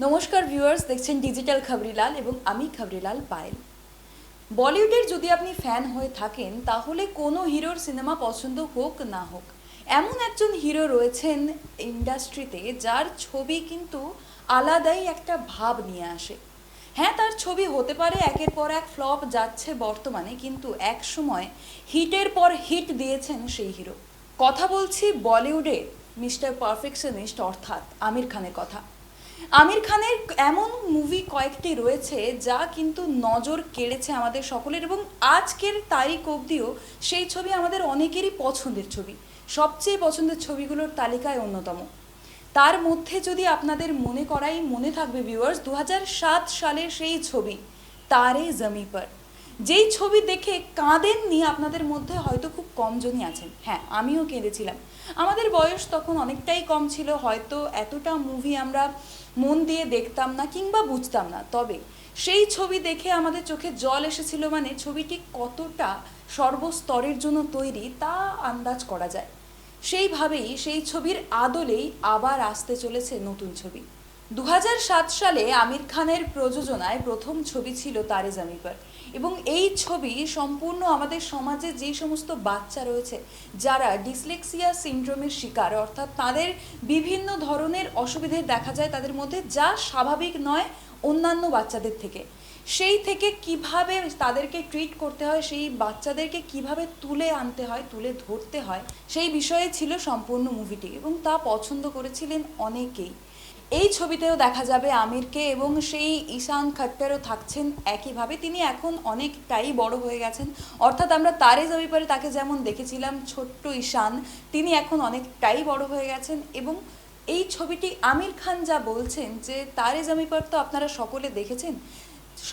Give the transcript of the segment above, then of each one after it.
নমস্কার ভিউয়ার্স, দেখছেন ডিজিটাল খবরিলাল এবং আমি খবরিলাল পায়েল। বলিউডের যদি আপনি ফ্যান হয়ে থাকেন তাহলে কোনো হিরোর সিনেমা পছন্দ হোক না হোক, এমন একজন হিরো রয়েছেন ইন্ডাস্ট্রিতে যার ছবি কিন্তু আলাদাই একটা ভাব নিয়ে আসে। হ্যাঁ, তার ছবি হতে পারে একের পর এক ফ্লপ যাচ্ছে বর্তমানে, কিন্তু এক সময় হিটের পর হিট দিয়েছেন সেই হিরো। কথা বলছি বলিউডে মিস্টার পারফেকশনিস্ট অর্থাৎ আমির খানের কথা। আমির খানের এমন মুভি কয়েকটি রয়েছে যা কিন্তু নজর কেড়েছে আমাদের সকলের, এবং আজকের তারিখ অবধিও সেই ছবি আমাদের অনেকেরই পছন্দের ছবি। সবচেয়ে পছন্দের ছবিগুলোর তালিকায় অন্যতম। তার মধ্যে যদি আপনাদের মনে থাকবে ভিউয়ার্স, 2007 সালের সেই ছবি তারে জমি পর, যেই ছবি দেখে কাঁদেননি আপনাদের মধ্যে হয়তো খুব কমজনই আছেন। হ্যাঁ, আমিও কেঁদেছিলাম। আমাদের বয়স তখন অনেকটাই কম ছিল, হয়তো এতটা মুভি আমরা মন দিয়ে দেখতাম না কিংবা বুঝতাম না। তবে সেই ছবি দেখে আমাদের চোখে জল এসেছিল, মানে ছবিটি কতটা সর্বস্তরের জন্য তৈরি তা আন্দাজ করা যায়। সেইভাবেই সেই ছবির আদলেই আবার আসতে চলেছে নতুন ছবি। 2007 সালে আমির খানের প্রযোজনায় প্রথম ছবি ছিল তারে জমি পর, এবং এই ছবি সম্পূর্ণ আমাদের সমাজে যেই সমস্ত বাচ্চা রয়েছে যারা ডিসলেক্সিয়া সিনড্রোমের শিকার, অর্থাৎ তাদের বিভিন্ন ধরনের অসুবিধে দেখা যায় তাদের মধ্যে, যা স্বাভাবিক নয় অন্যান্য বাচ্চাদের থেকে। সেই থেকে কিভাবে তাদেরকে ট্রিট করতে হয়, সেই বাচ্চাদেরকে কিভাবে তুলে আনতে হয়, তুলে ধরতে হয়, সেই বিষয়ে ছিল সম্পূর্ণ মুভিটি, এবং তা পছন্দ করেছিলেন অনেকেই। এই ছবিতেও দেখা যাবে আমিরকে, এবং সেই ঈশান খট্টারও থাকছেন একইভাবে। তিনি এখন অনেকটাই বড় হয়ে গেছেন, অর্থাৎ আমরা তারে জমি পরে তাকে যেমন দেখেছিলাম ছোট্ট ঈশান, তিনি এখন অনেকটাই বড় হয়ে গেছেন। এবং এই ছবিটি আমির খান যা বলছেন যে তারে জমি পর তো আপনারা সকলে দেখেছেন,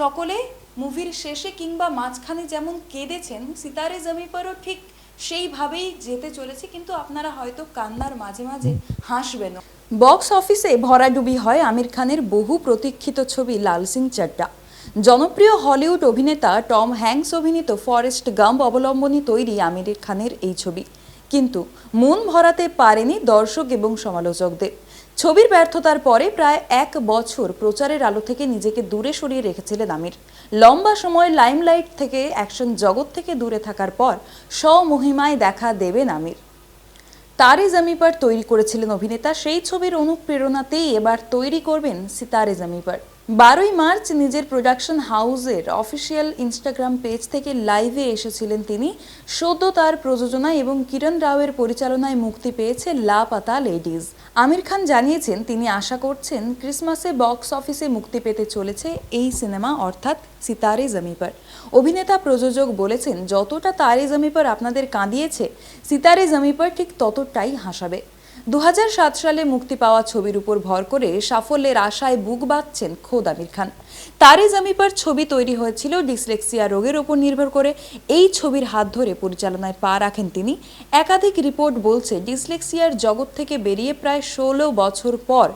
সকলে মুভির শেষে কিংবা মাঝখানে যেমন কেঁদেছেন, সিতারে জমি পরও ঠিক সেইভাবেই যেতে চলেছে, কিন্তু আপনারা হয়তো কান্নার মাঝে মাঝে হাসবেনও। বক্স অফিসে ভরাডুবি হয় আমির খানের বহু প্রতীক্ষিত ছবি লাল সিং চাড্ডা। জনপ্রিয় হলিউড অভিনেতা টম হ্যাঙ্কস অভিনীত ফরেস্ট গাম্প অবলম্বনে তৈরি আমির খানের এই ছবি কিন্তু মন ভরাতে পারেনি দর্শক এবং সমালোচকদের। ছবির ব্যর্থতার পরে প্রায় 1 বছর প্রচারের আলো থেকে নিজেকে দূরে সরিয়ে রেখেছিলেন আমির। লম্বা সময় লাইমলাইট থেকে, অ্যাকশন জগৎ থেকে দূরে থাকার পর স্বমহিমায় দেখা দেবেন আমির। তারে জমি পর তৈরি করেছিলেন অভিনেতা, সেই ছবির অনুপ্রেরণাতেই এবার তৈরি করবেন সিতারে জমি পর। 12ই মার্চ নিজের প্রোডাকশন হাউসের অফিসিয়াল ইনস্টাগ্রাম পেজ থেকে লাইভে এসেছিলেন তিনি। সদ্য তার প্রযোজনায় এবং কিরণ রাওয়ের পরিচালনায় মুক্তি পেয়েছে লাপাতা লেডিজ। আমির খান জানিয়েছেন তিনি আশা করছেন ক্রিসমাসে বক্স অফিসে মুক্তি পেতে চলেছে এই সিনেমা, অর্থাৎ সিতারে জমি পর। অভিনেতা প্রযোজক বলেছেন, যতটা তারে জমি পর আপনাদের কাঁদিয়েছে, সিতারে জমি পর ঠিক ততটাই হাসাবে। 2007 সালে মুক্তি পাওয়া ছবির উপর ভর করে সাফল্যের আশায় বুক বাঁধছেন খোদ আমির খান। তারে জমি পর ছবি তৈরি হয়েছিল ডিসলেক্সিয়া রোগের ওপর নির্ভর করে। এই ছবির হাত ধরে পরিচালনায় পা রাখেন তিনি। একাধিক রিপোর্ট বলছে ডিসলেক্সিয়ার জগৎ থেকে বেরিয়ে প্রায় 16 বছর পর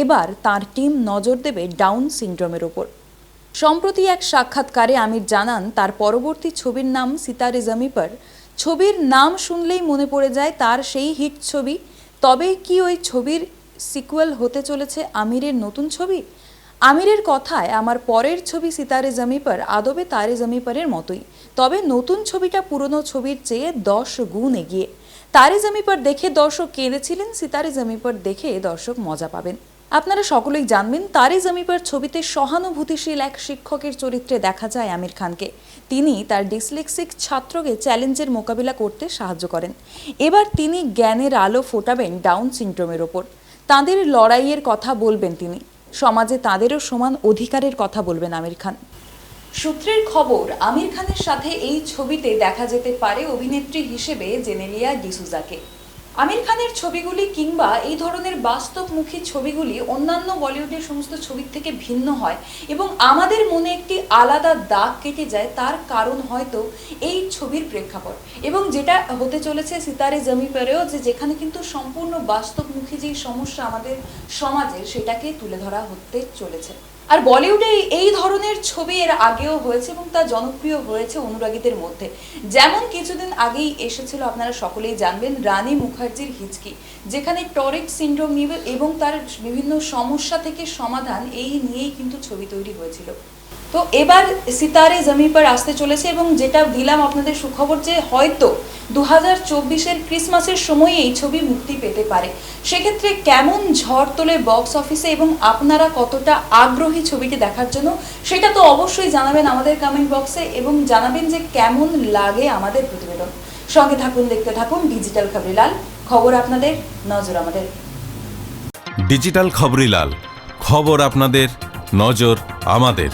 এবার তার টিম নজর দেবে ডাউন সিনড্রোমের ওপর। সম্প্রতি এক সাক্ষাৎকারে আমির জানান তার পরবর্তী ছবির নাম সিতারে জমি পর। ছবির নাম শুনলেই মনে পড়ে যায় তার সেই হিট ছবি। তবে কি ওই ছবির সিকুয়েল হতে চলেছে আমিরের নতুন ছবি? আমিরের কথায়, আমার পরের ছবি সিতারে জমি পর আদবে তারে জমি পরের মতোই, তবে নতুন ছবিটা পুরনো ছবির চেয়ে 10 গুণ এগিয়ে। তারে জমি পর দেখে দর্শক কেঁদেছিলেন, সিতারে জমি পর দেখে দর্শক মজা পাবেন। আপনারা সকলেই জানবেন তারে জমি পর ছবিতে সহানুভূতিশীল এক শিক্ষকের চরিত্রে দেখা যায় আমির খানকে। তিনি তার ডিসলেক্সিক ছাত্রকে চ্যালেঞ্জের মোকাবিলা করতে সাহায্য করেন। এবার তিনি জ্ঞানের আলো ফোটাবেন ডাউন সিনড্রোমের ওপর। তাঁদের লড়াইয়ের কথা বলবেন তিনি, সমাজে তাঁদেরও সমান অধিকারের কথা বলবেন আমির খান। সূত্রের খবর, আমির খানের সাথে এই ছবিতে দেখা যেতে পারে অভিনেত্রী হিসেবে জেনেলিয়া ডিসুজাকে। আমির খানের ছবিগুলি কিংবা এই ধরনের বাস্তবমুখী ছবিগুলি অন্যান্য বলিউডের সমস্ত ছবির থেকে ভিন্ন হয় এবং আমাদের মনে একটি আলাদা দাগ কেটে যায়। তার কারণ হয়তো এই ছবির প্রেক্ষাপট, এবং যেটা হতে চলেছে সিতারে জমি পরেও, যেখানে কিন্তু সম্পূর্ণ বাস্তবমুখী যেই সমস্যা আমাদের সমাজের সেটাকে তুলে ধরা হতে চলেছে। আর বলিউডে এই ধরনের ছবি এর আগেও হয়েছে এবং তা জনপ্রিয় হয়েছে অনুরাগীদের মধ্যে। যেমন কিছুদিন আগেই এসেছিল, আপনারা সকলেই জানবেন, রানী মুখার্জির হিচকি, যেখানে টরেট সিনড্রোম নিয়ে এবং তার বিভিন্ন সমস্যা থেকে সমাধান এই নিয়েই কিন্তু ছবি তৈরি হয়েছিল। তো এবার সিতারে জমি পর আসতে চলেছে এবং যেটা দিলাম আপনাদের সুখবর যে হয়তো 2024-এর ক্রিসমাসের সময় এই ছবি মুক্তি পেতে পারে। সেক্ষেত্রে কেমন ঝড় তোলে বক্স অফিসে এবং আপনারা কতটা আগ্রহী ছবিটি দেখার জন্য, সেটা তো অবশ্যই জানাবেন আমাদের কমেন্ট বক্সে এবং জানাবেন যে কেমন লাগে আমাদের প্রতিবেদন। সঙ্গে থাকুন, দেখতে থাকুন ডিজিটাল খবরিলাল, খবর আপনাদের, নজর আমাদের। ডিজিটাল খবরিলাল, খবর আপনাদের, নজর আমাদের।